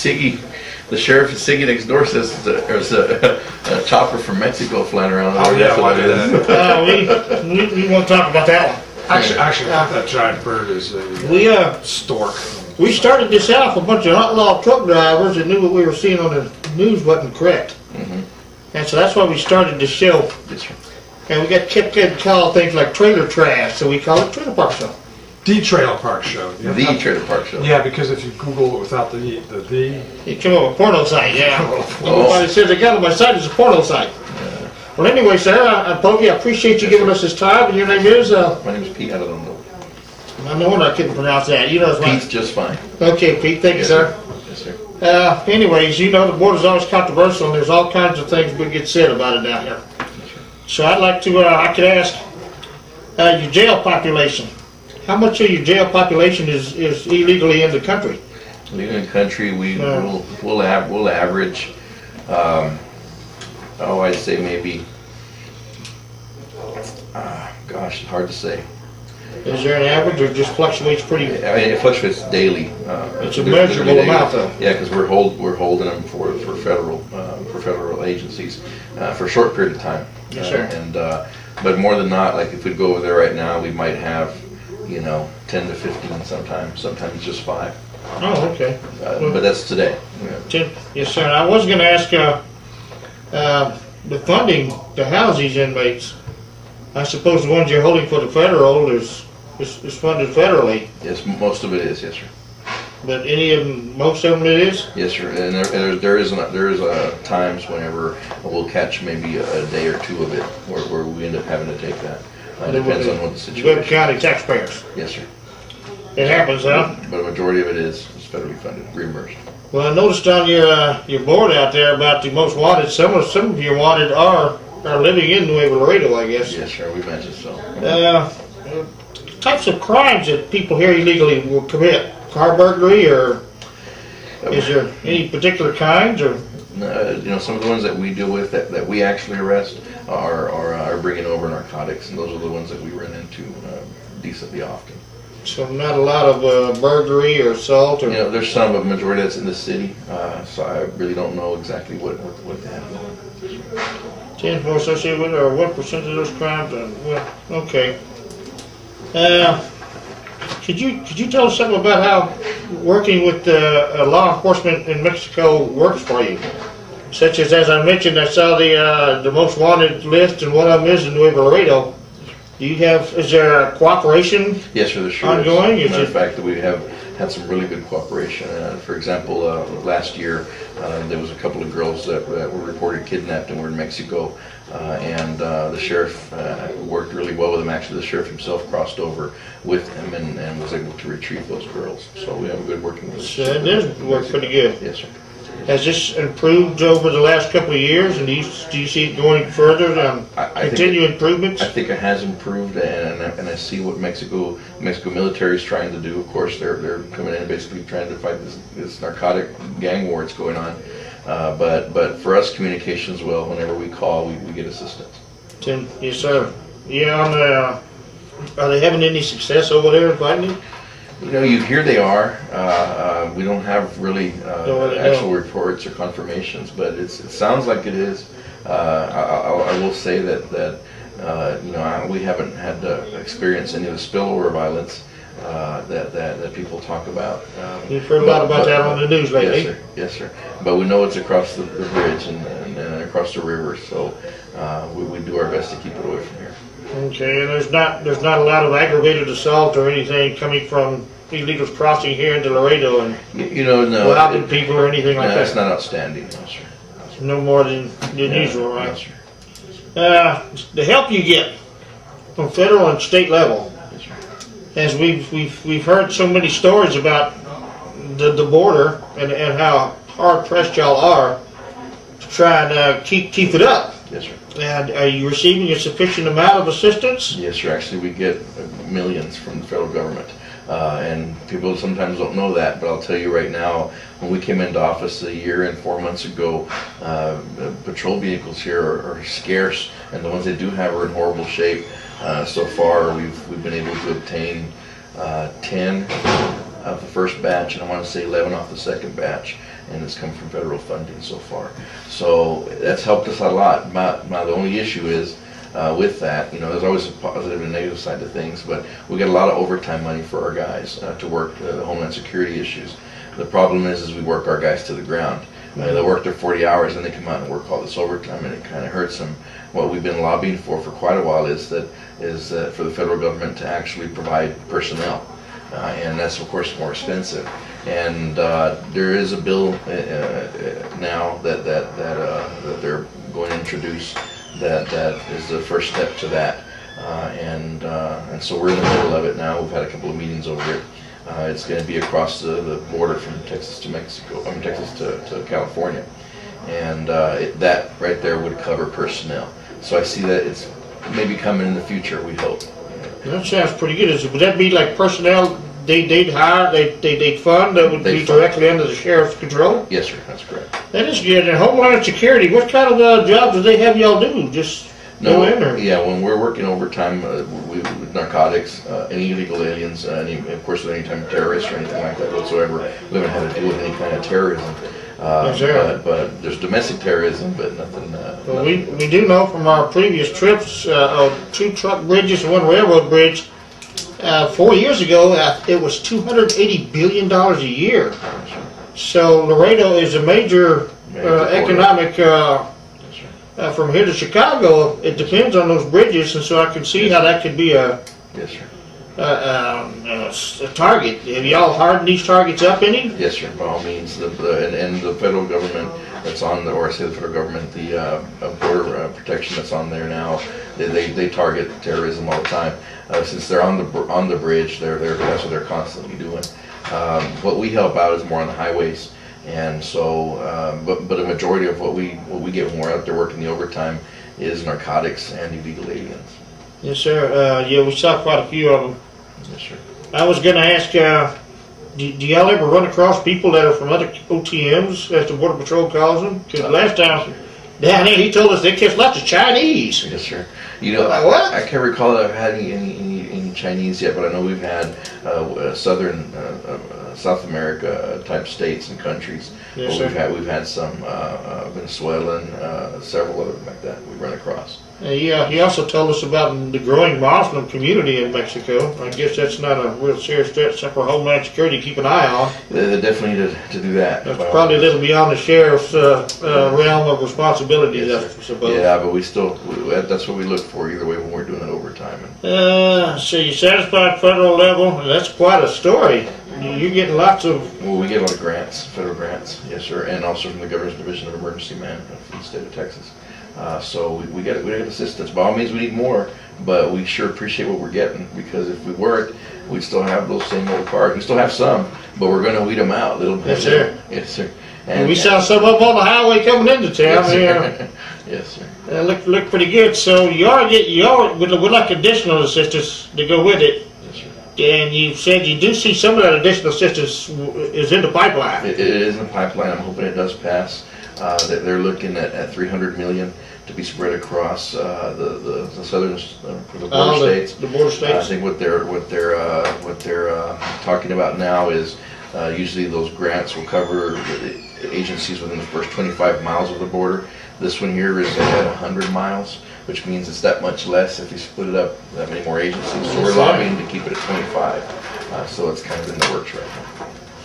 Siggy, the sheriff in Siggy next door says there's a chopper from Mexico flying around. Oh yeah, why do that? We won't talk about that one. Actually, that giant bird is a stork. We started this out with a bunch of outlaw truck drivers that knew what we were seeing on the news wasn't correct. And so that's why we started the show. Yes, sir. And we kept getting called things like trailer trash, so we call it Trailer Park Show. The Trailer Park Show. The Trailer Park Show. Yeah, because if you Google it without the. You come up with a porno site, yeah. Everybody says they got on my site is a porno site. Well, anyway, sir, I appreciate you giving us this time, and your name is? My name is Pete Arredondo. I know I couldn't pronounce that. You know it's Pete's just fine. Okay, Pete, thank you, sir. Yes, sir. Anyways, you know the board is always controversial, and there's all kinds of things that get said about it down here. So I'd like to, I could ask your jail population. How much of your jail population is illegally in the country? Leaving the country, we'll average. I'd say maybe. Gosh, it's hard to say. Is there an average, or just fluctuates pretty? I mean, it fluctuates daily. It's a measurable amount, though. Yeah, because we're holding them for federal agencies for a short period of time. Yes, sir. But more than not, like if we go over there right now, we might have, 10 to 15 sometimes just 5. Oh, okay. But that's today. Yeah. 10, yes, sir. I was going to ask the funding to house these inmates. I suppose the ones you're holding for the federal is funded federally. Yes, most of it is, yes, sir. But most of them it is? Yes, sir. And there is times whenever we'll catch maybe a day or two of it where we end up having to take that. Depends on what the situation is. Webb County taxpayers? Yes, sir. It happens, huh? But a majority of it is federally funded, reimbursed. Well, I noticed on your board out there about the most wanted, some of your wanted are living in Laredo, I guess. Yes, sir. We mentioned so. Types of crimes that people here illegally will commit. Car burglary, or is there any particular kinds, or? Some of the ones that we deal with that we actually arrest are bringing over narcotics, and those are the ones that we run into decently often. So not a lot of burglary or assault, or? There's some, but majority that's in the city, so I really don't know exactly what they have going. 10 more associated with, or what percent of those crimes? Well, okay. Could you tell us something about how working with law enforcement in Mexico works for you? Such as I mentioned, I saw the most wanted list, and one of them is in Laredo. Is there a cooperation? Yes, sir. There sure ongoing? As a matter of fact, we have had some really good cooperation. For example, last year there was a couple of girls that were reported kidnapped and were in Mexico, and the sheriff worked really well with them. Actually, the sheriff himself crossed over with them and was able to retrieve those girls. So we have a good working relationship. So it does work pretty good. Yes, sir. Has this improved over the last couple of years, and do you see it going further? Continue improvements? I think it has improved, and I see what Mexico military is trying to do. Of course, they're coming in and basically trying to fight this narcotic gang war that's going on. But for us, communications, well, whenever we call, we get assistance. Yes, sir. Yeah, are they having any success over there in fighting it? You hear they are. We don't have really actual reports or confirmations, but it sounds like it is. I will say that we haven't had to experience any of the spillover violence that people talk about. You've heard a lot about that on the news lately. Yes, sir. Yes, sir. But we know it's across the bridge and across the river, so we do our best to keep it away from here. Okay, and there's not a lot of aggravated assault or anything coming from illegals crossing here into Laredo and no, robbing people or anything like that. That's not outstanding, no, sir. No more than usual, right? No, sir. The help you get from federal and state level, Yes, sir. as we've heard so many stories about the border and how hard pressed y'all are to try and keep it up. Yes, sir. And are you receiving a sufficient amount of assistance? Yes, sir. Actually, we get millions from the federal government. And people sometimes don't know that, but I'll tell you right now, when we came into office a year and 4 months ago, patrol vehicles here are scarce, and the ones they do have are in horrible shape. So far, we've been able to obtain 10 of the first batch, and I want to say 11 off the second batch, and it's come from federal funding so far. So that's helped us a lot. The only issue is with that, there's always a positive and negative side to things, but we get a lot of overtime money for our guys to work the Homeland Security issues. The problem is we work our guys to the ground. They work their 40 hours and they come out and work all this overtime, and it kind of hurts them. What we've been lobbying for quite a while is for the federal government to actually provide personnel, and that's of course more expensive. And there is a bill now that they're going to introduce that is the first step to that, and so we're in the middle of it now. We've had a couple of meetings over it. It's going to be across the border from Texas to Mexico, Texas to California, and that right there would cover personnel. So I see that it's maybe coming in the future, we hope. That sounds pretty good. Would that be like personnel they'd hire, they'd fund, that would be directly under the sheriff's control? Yes, sir, that's correct. That is good. And Homeland Security, what kind of jobs do they have y'all do? Just go in, or? Yeah, when we're working overtime with narcotics, any illegal aliens, of course with any type of terrorists or anything like that whatsoever, we haven't had to deal with any kind of terrorism. Yes, but there's domestic terrorism, but nothing. Well, we do know from our previous trips, 2 truck bridges and 1 railroad bridge, 4 years ago, it was $280 billion a year. So Laredo is a major economic, from here to Chicago. It depends on those bridges, and so I can see how that could be a target. Have y'all hardened these targets up any? Yes, sir, by all means. And the federal government that's on, or I say the federal government, the border protection that's on there now, they target terrorism all the time. Since they're on the bridge, that's what they're constantly doing. What we help out is more on the highways, and so but a majority of what we get when we're out there working the overtime is narcotics and illegal aliens. Yes, sir. Yeah, we saw quite a few of them. Yes, sir. I was going to ask, do y'all ever run across people that are from other OTMs, as the Border Patrol calls them? Because last time down there, he told us they catch lots of Chinese. Yes, sir. I can't recall that I've had any Chinese yet, but I know we've had southern South America type states and countries. Yes, sir. We've had some Venezuelan, several of them like that we run across. Yeah, he also told us about the growing Muslim community in Mexico. I guess that's not a real serious threat except for Homeland Security to keep an eye on. They definitely need to do that. That's probably a little beyond the sheriff's realm of responsibility, yes, I suppose. Yeah, but that's what we look for either way when we're doing it overtime. So you're satisfied federal level? That's quite a story. You're getting lots of... Well, we get a lot of grants, federal grants, yes, sir, and also from the Governor's Division of Emergency Management from the state of Texas. So we get assistance. By all means, we need more, but we sure appreciate what we're getting, because if we weren't, we'd still have those same old cars. We still have some, but we're going to weed them out little bit. Yes, sir. Yes, sir. And we saw some up on the highway coming into town. Yes, sir. Yes, sir. Look pretty good. So you would like additional assistance to go with it. Yes, sir. And you said you do see some of that additional assistance is in the pipeline. It is in the pipeline. I'm hoping it does pass. They're looking at $300 million to be spread across the southern the border states. The border states. I think what they're talking about now is usually those grants will cover the agencies within the first 25 miles of the border. This one here is at 100 miles, which means it's that much less if you split it up that many more agencies. So we're lobbying to keep it at 25. So it's kind of in the works right now.